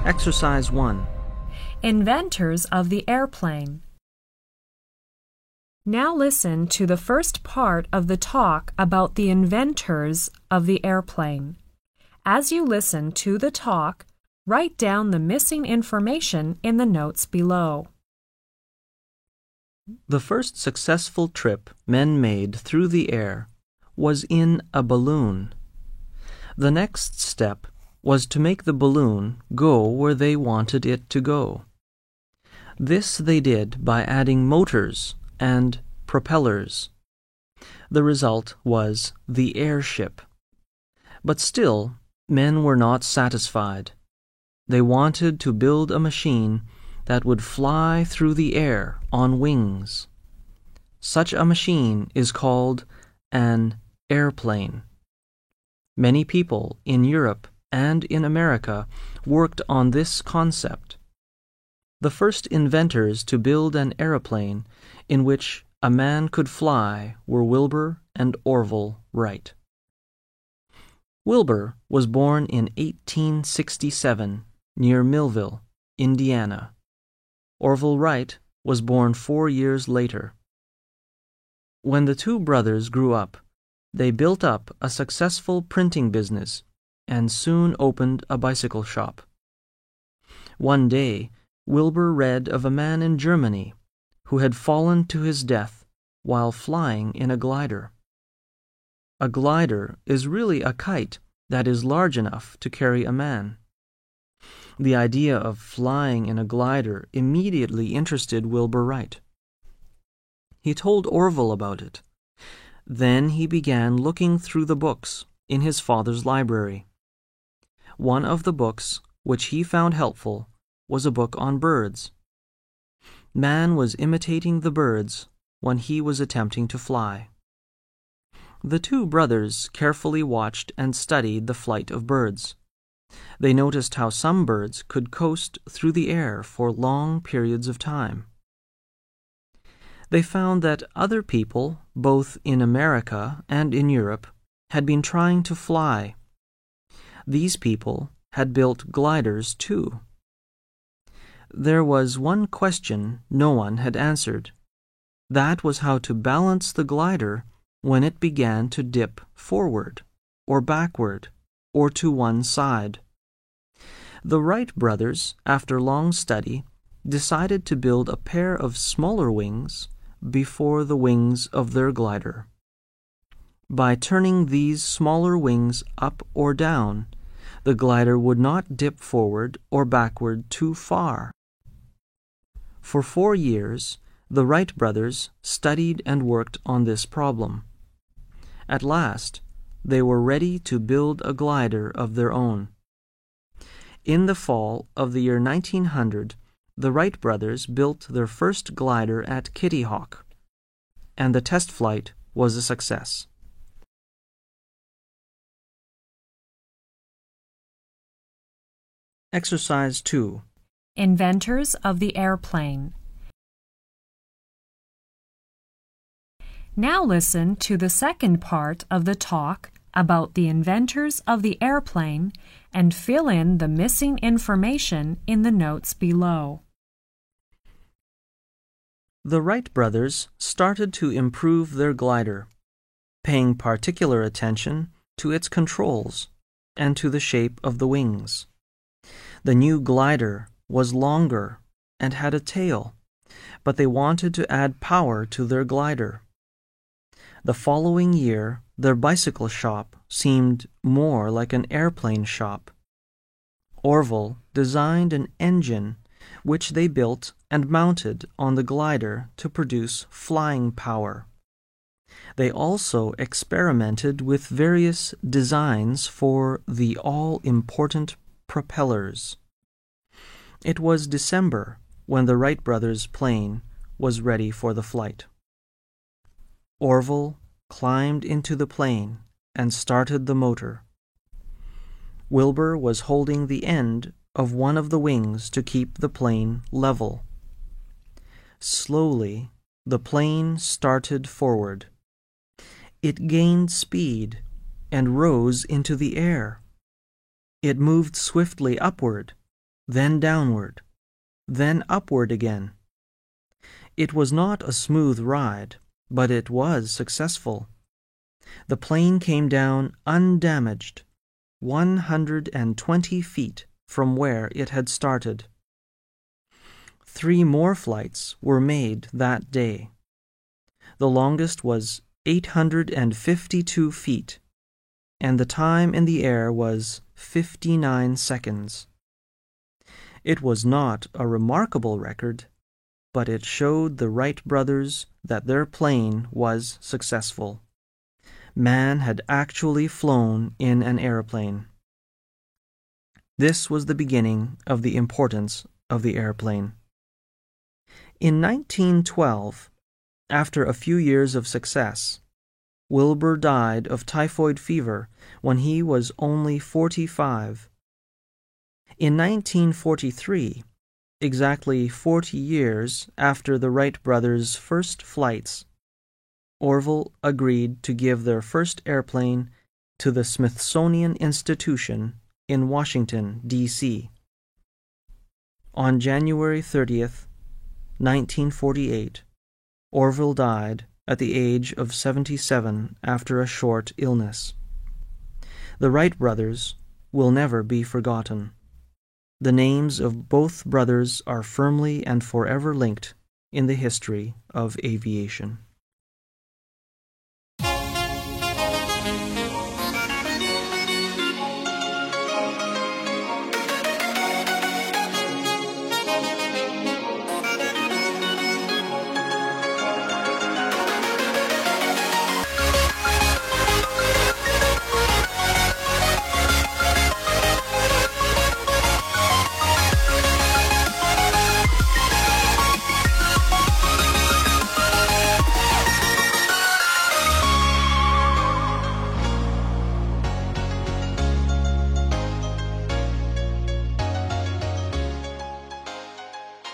Exercise 1. Inventors of the airplane. Now listen to the first part of the talk about the inventors of the airplane. As you listen to the talk, write down the missing information in the notes below. The first successful trip men made through the air was in a balloon. The next step was to make the balloon go where they wanted it to go. This they did by adding motors and propellers. The result was the airship. But still, men were not satisfied. They wanted to build a machine that would fly through the air on wings. Such a machine is called an airplane. Many people in Europe and in America worked on this concept. The first inventors to build an airplane in which a man could fly were Wilbur and Orville Wright. Wilbur was born in 1867 near Millville, Indiana. Orville Wright was born 4 years later. When the two brothers grew up, they built up a successful printing business and soon opened a bicycle shop. One day, Wilbur read of a man in Germany who had fallen to his death while flying in a glider. A glider is really a kite that is large enough to carry a man. The idea of flying in a glider immediately interested Wilbur Wright. He told Orville about it. Then he began looking through the books in his father's library. One of the books which he found helpful was a book on birds. Man was imitating the birds when he was attempting to fly. The two brothers carefully watched and studied the flight of birds. They noticed how some birds could coast through the air for long periods of time. They found that other people, both in America and in Europe, had been trying to fly. These people had built gliders too. There was one question no one had answered. That was how to balance the glider when it began to dip forward or backward or to one side. The Wright brothers, after long study, decided to build a pair of smaller wings before the wings of their glider. By turning these smaller wings up or down, the glider would not dip forward or backward too far. For 4 years, the Wright brothers studied and worked on this problem. At last, they were ready to build a glider of their own. In the fall of the year 1900, the Wright brothers built their first glider at Kitty Hawk, and the test flight was a success. Exercise 2. Inventors of the airplane. Now listen to the second part of the talk about the inventors of the airplane and fill in the missing information in the notes below. The Wright brothers started to improve their glider, paying particular attention to its controls and to the shape of the wings. The new glider was longer and had a tail, but they wanted to add power to their glider. The following year, their bicycle shop seemed more like an airplane shop. Orville designed an engine which they built and mounted on the glider to produce flying power. They also experimented with various designs for the all-important propellers. It was December when the Wright brothers' plane was ready for the flight. Orville climbed into the plane and started the motor. Wilbur was holding the end of one of the wings to keep the plane level. Slowly, the plane started forward. It gained speed and rose into the air. It moved swiftly upward then downward, then upward again. It was not a smooth ride, but it was successful. The plane came down undamaged, 120 feet from where it had started. 3 more flights were made that day. The longest was 852 feet, and the time in the air was 59 seconds. It was not a remarkable record, but it showed the Wright brothers that their plane was successful. Man had actually flown in an airplane. This was the beginning of the importance of the airplane. In 1912, after a few years of success, Wilbur died of typhoid fever when he was only 45. In 1943, exactly 40 years after the Wright brothers' first flights, Orville agreed to give their first airplane to the Smithsonian Institution in Washington, D.C. On January 30th, 1948, Orville died at the age of 77 after a short illness. The Wright brothers will never be forgotten. The names of both brothers are firmly and forever linked in the history of aviation.